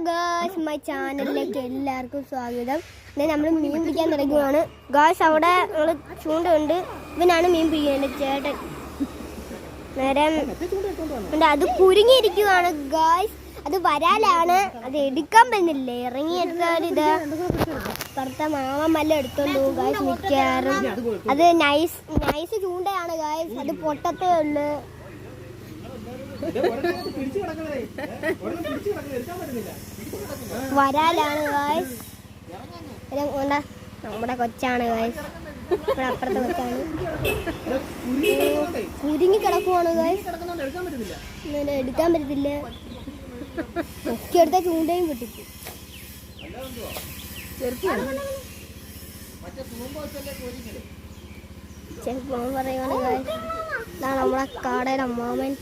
Guys my ചാനലിലേക്ക് എല്ലാവർക്കും സ്വാഗതം. നമ്മൾ മീൻ പിടിക്കാൻ തുടങ്ങുകയാണ് ഗായ്സ്. അവിടെ നമ്മൾ ചൂണ്ടുണ്ട്. ഇവനാണ് മീൻ പിടിക്കുന്നത്, ചേട്ടൻ. നേരം അത് കുരുങ്ങിയിരിക്കുവാണ് ഗായ്സ്. അത് വരാലാണ്, അത് എടുക്കാൻ പറ്റുന്നില്ല. ഇറങ്ങിയെടുത്താൽ ഇത് പുറത്തെ മാമല്ല എടുത്തോണ്ട് പോകും ഗായ്സ് മിക്കാറും. അത് നൈസ് ചൂണ്ടയാണ് ഗായ്സ്, അത് പൊട്ടത്തേ ഉള്ളു. വരാലാണ് ഗായ്സ്. നമ്മുടെ കൊച്ചാണ് ഗായ്സ്, ഇവിടെ അപ്പുറത്തെ കൊച്ചാണ്. കുരുങ്ങി കിടക്കുവാണ് ഗായ്സ്, എടുക്കാൻ പറ്റത്തില്ല. ഒക്കെ എടുത്ത ചൂണ്ടയും പൊട്ടിച്ചു. ചെറുപ്പം പറയുവാണ് ഗായ്സ്. ഇതാണ് നമ്മളെ കാടയുടെ അമ്മാമൻ.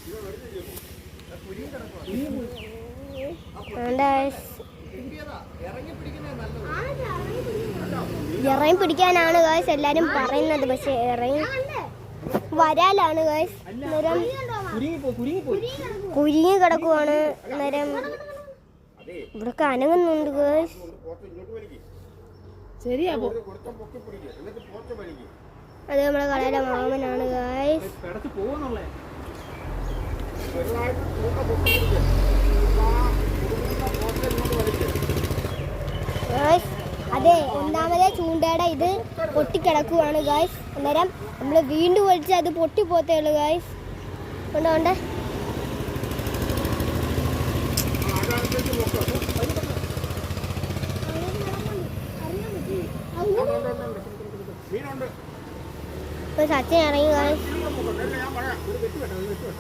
ഇറങ്ങി പിടിക്കാനാണ് ഗായ്സ് എല്ലാരും പറയുന്നത്, പക്ഷെ ഇറങ്ങി വരാലാണ് ഗായ്സ്. നേരം കുരുങ്ങി കിടക്കുവാണ്. നേരം ഇവിടെ അനങ്ങുന്നുണ്ട് ഗായ്സ്. അത് നമ്മളെ കടയുടെ മാമനാണ് ഗായ്സ്. അതെ, ഒന്നാമതേ ചൂണ്ടയുടെ ഇത് പൊട്ടിക്കിടക്കുവാണ് ഗായ്സ്. അന്നേരം നമ്മൾ വീണ്ടും വലിച്ച് അത് പൊട്ടിപ്പോത്തേ ഉള്ളു ഗായ്സ്. കൊണ്ടോണ്ട് സച്ചിൻ ഇറങ്ങി ഗായ്സ്.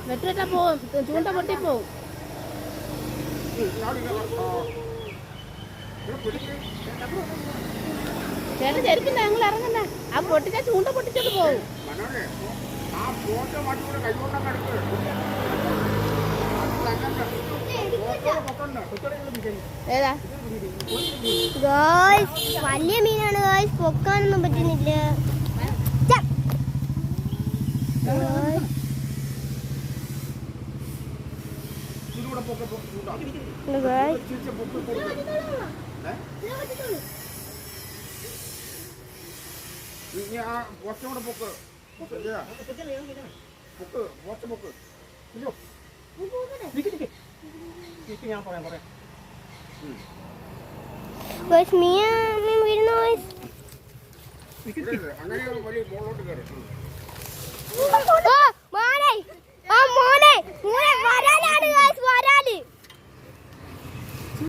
വെട്ടിട്ടാ പോവും, ചൂണ്ട പൊട്ടി പോവും. ചേട്ടൻ ചെരുപ്പില്ല, ഞങ്ങൾ ഇറങ്ങണ്ട. ആ പൊട്ടിച്ച ചൂണ്ട പൊട്ടിച്ചോണ്ട് പോവും. ഏതാ ഗായ്സ്? വലിയ മീനാണ് ഗായ്സ്, പൊക്കാനൊന്നും പറ്റുന്നില്ല.